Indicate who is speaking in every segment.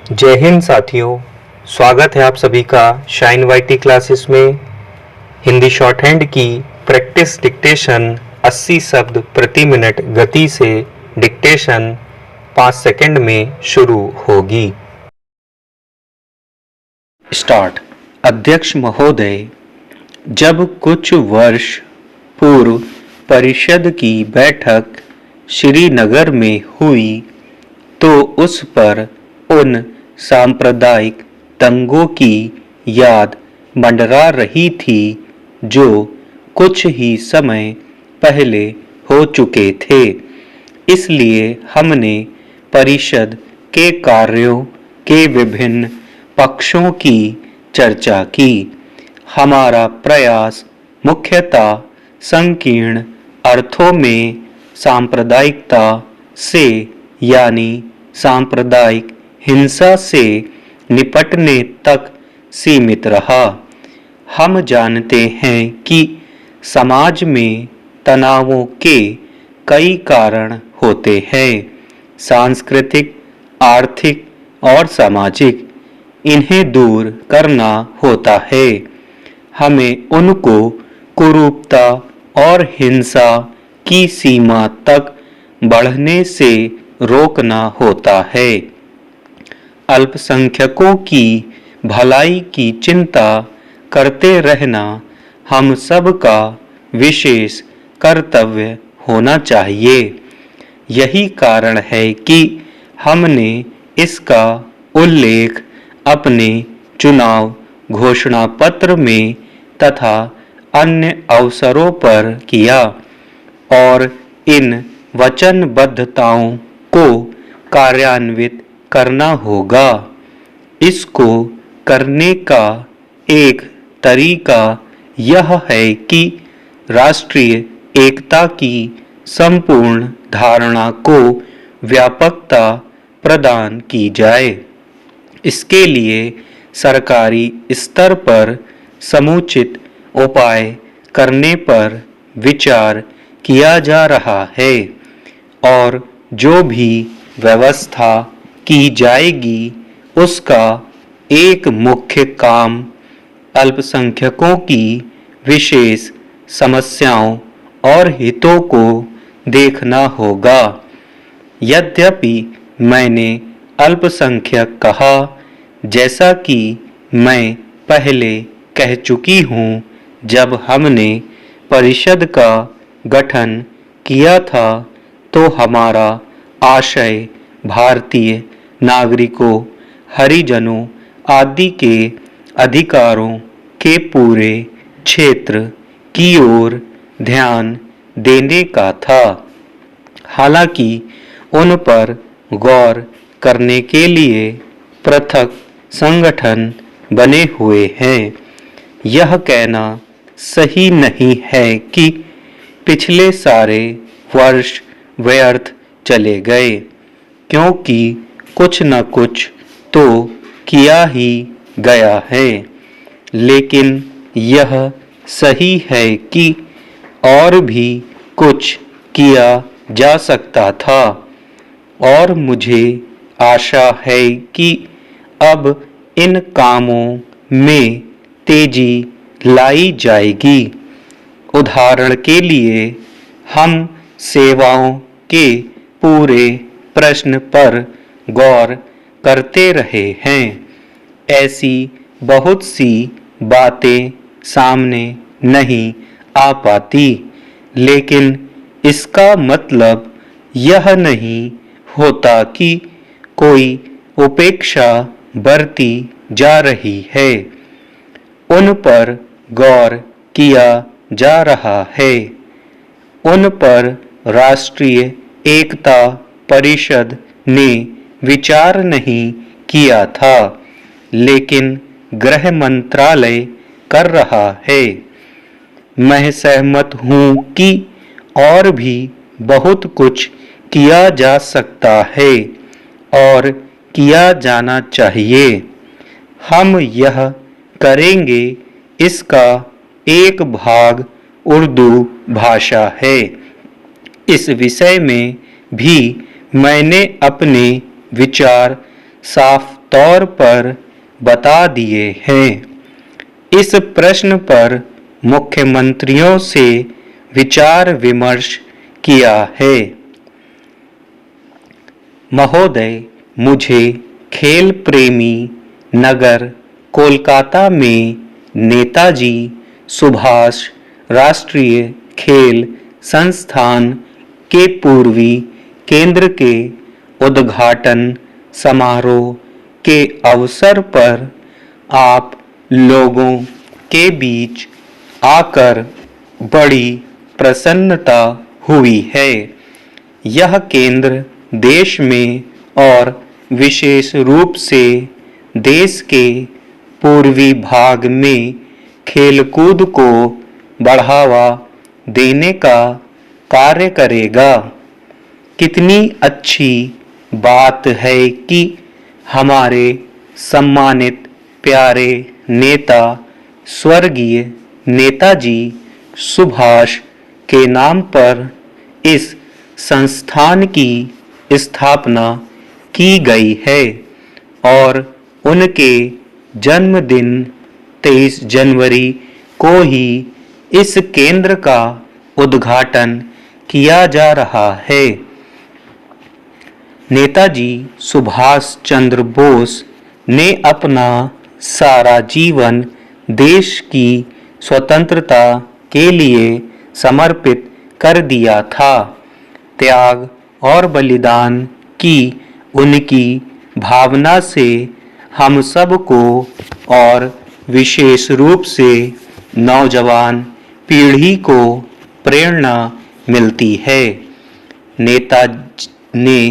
Speaker 1: जय हिंद साथियों, स्वागत है आप सभी का शाइन वाईटी क्लासेस में। हिंदी शॉर्ट हैंड की प्रैक्टिस डिक्टेशन 80 शब्द प्रति मिनट गति से डिक्टेशन 5 सेकंड में शुरू होगी। स्टार्ट। अध्यक्ष महोदय, जब कुछ वर्ष पूर्व परिषद की बैठक श्रीनगर में हुई तो उस पर उन सांप्रदायिक दंगों की याद मंडरा रही थी जो कुछ ही समय पहले हो चुके थे। इसलिए हमने परिषद के कार्यों के विभिन्न पक्षों की चर्चा की। हमारा प्रयास मुख्यतः संकीर्ण अर्थों में सांप्रदायिकता से यानी सांप्रदायिक हिंसा से निपटने तक सीमित रहा। हम जानते हैं कि समाज में तनावों के कई कारण होते हैं, सांस्कृतिक, आर्थिक और सामाजिक। इन्हें दूर करना होता है। हमें उनको कुरूपता और हिंसा की सीमा तक बढ़ने से रोकना होता है। अल्पसंख्यकों की भलाई की चिंता करते रहना हम सब का विशेष कर्तव्य होना चाहिए। यही कारण है कि हमने इसका उल्लेख अपने चुनाव घोषणा पत्र में तथा अन्य अवसरों पर किया और इन वचनबद्धताओं को कार्यान्वित करना होगा। इसको करने का एक तरीका यह है कि राष्ट्रीय एकता की संपूर्ण धारणा को व्यापकता प्रदान की जाए। इसके लिए सरकारी स्तर पर समुचित उपाय करने पर विचार किया जा रहा है और जो भी व्यवस्था की जाएगी उसका एक मुख्य काम अल्पसंख्यकों की विशेष समस्याओं और हितों को देखना होगा। यद्यपि मैंने अल्पसंख्यक कहा, जैसा कि मैं पहले कह चुकी हूँ, जब हमने परिषद का गठन किया था तो हमारा आशय भारतीय नागरिकों, हरिजनों आदि के अधिकारों के पूरे क्षेत्र की ओर ध्यान देने का था। हालांकि उन पर गौर करने के लिए पृथक संगठन बने हुए हैं। यह कहना सही नहीं है कि पिछले सारे वर्ष व्यर्थ चले गए, क्योंकि कुछ न कुछ तो किया ही गया है। लेकिन यह सही है कि और भी कुछ किया जा सकता था और मुझे आशा है कि अब इन कामों में तेजी लाई जाएगी। उदाहरण के लिए हम सेवाओं के पूरे प्रश्न पर गौर करते रहे हैं। ऐसी बहुत सी बातें सामने नहीं आ पाती, लेकिन इसका मतलब यह नहीं होता कि कोई उपेक्षा बरती जा रही है। उन पर गौर किया जा रहा है। उन पर राष्ट्रीय एकता परिषद ने विचार नहीं किया था, लेकिन गृह मंत्रालय कर रहा है। मैं सहमत हूँ कि और भी बहुत कुछ किया जा सकता है और किया जाना चाहिए। हम यह करेंगे। इसका एक भाग उर्दू भाषा है। इस विषय में भी मैंने अपने विचार साफ तौर पर बता दिए हैं। इस प्रश्न पर मुख्यमंत्रियों से विचार विमर्श किया है। महोदय, मुझे खेल प्रेमी नगर कोलकाता में नेताजी सुभाष राष्ट्रीय खेल संस्थान के पूर्वी केंद्र के उद्घाटन समारोह के अवसर पर आप लोगों के बीच आकर बड़ी प्रसन्नता हुई है। यह केंद्र देश में और विशेष रूप से देश के पूर्वी भाग में खेलकूद को बढ़ावा देने का कार्य करेगा। कितनी अच्छी बात है कि हमारे सम्मानित प्यारे नेता स्वर्गीय नेताजी सुभाष के नाम पर इस संस्थान की स्थापना की गई है और उनके जन्मदिन 23 जनवरी को ही इस केंद्र का उद्घाटन किया जा रहा है। नेताजी सुभाष चंद्र बोस ने अपना सारा जीवन देश की स्वतंत्रता के लिए समर्पित कर दिया था। त्याग और बलिदान की उनकी भावना से हम सबको और विशेष रूप से नौजवान पीढ़ी को प्रेरणा मिलती है। नेता ने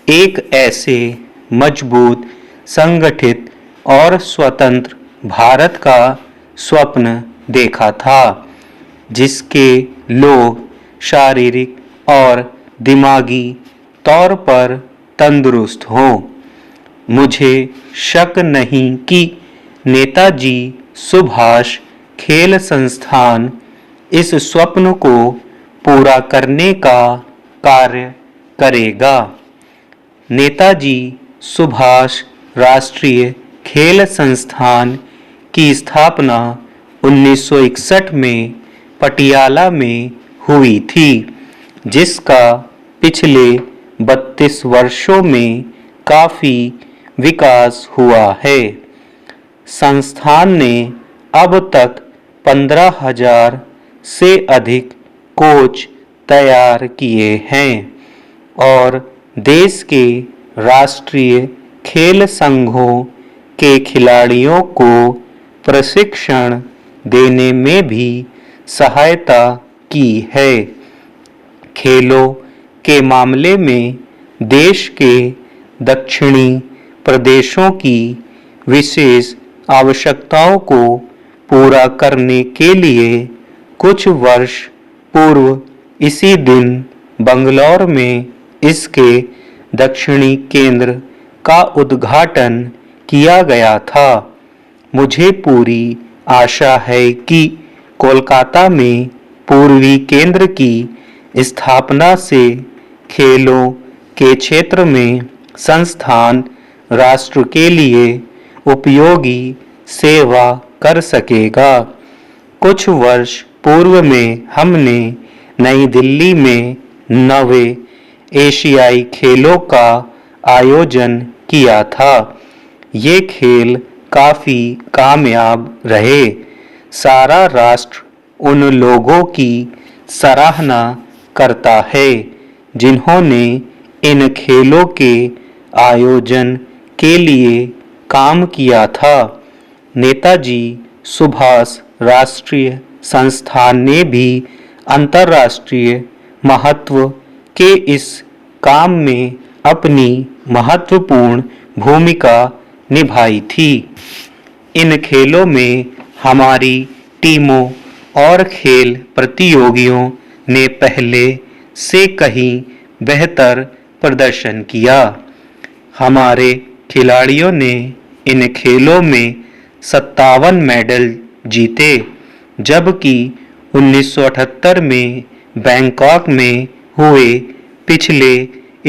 Speaker 1: एक ऐसे मजबूत, संगठित और स्वतंत्र भारत का स्वप्न देखा था जिसके लोग शारीरिक और दिमागी तौर पर तंदुरुस्त हों। मुझे शक नहीं कि नेताजी सुभाष खेल संस्थान इस स्वप्न को पूरा करने का कार्य करेगा। नेताजी सुभाष राष्ट्रीय खेल संस्थान की स्थापना 1961 में पटियाला में हुई थी, जिसका पिछले 32 वर्षों में काफी विकास हुआ है। संस्थान ने अब तक 15,000 से अधिक कोच तैयार किए हैं और देश के राष्ट्रीय खेल संघों के खिलाड़ियों को प्रशिक्षण देने में भी सहायता की है। खेलों के मामले में देश के दक्षिणी प्रदेशों की विशेष आवश्यकताओं को पूरा करने के लिए कुछ वर्ष पूर्व इसी दिन बंगलौर में इसके दक्षिणी केंद्र का उद्घाटन किया गया था। मुझे पूरी आशा है कि कोलकाता में पूर्वी केंद्र की स्थापना से खेलों के क्षेत्र में संस्थान राष्ट्र के लिए उपयोगी सेवा कर सकेगा। कुछ वर्ष पूर्व में हमने नई दिल्ली में 9वें एशियाई खेलों का आयोजन किया था। ये खेल काफी कामयाब रहे। सारा राष्ट्र उन लोगों की सराहना करता है जिन्होंने इन खेलों के आयोजन के लिए काम किया था। नेताजी सुभाष राष्ट्रीय संस्थान ने भी अंतर्राष्ट्रीय महत्व के इस काम में अपनी महत्वपूर्ण भूमिका निभाई थी। इन खेलों में हमारी टीमों और खेल प्रतियोगियों ने पहले से कहीं बेहतर प्रदर्शन किया। हमारे खिलाड़ियों ने इन खेलों में 57 मेडल जीते, जबकि 1978 में बैंकॉक में हुए पिछले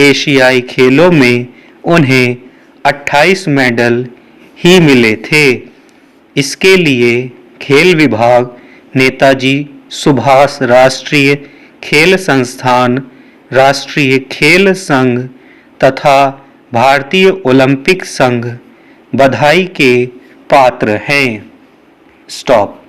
Speaker 1: एशियाई खेलों में उन्हें 28 मेडल ही मिले थे। इसके लिए खेल विभाग, नेताजी सुभाष राष्ट्रीय खेल संस्थान, राष्ट्रीय खेल संघ तथा भारतीय ओलंपिक संघ बधाई के पात्र हैं। स्टॉप।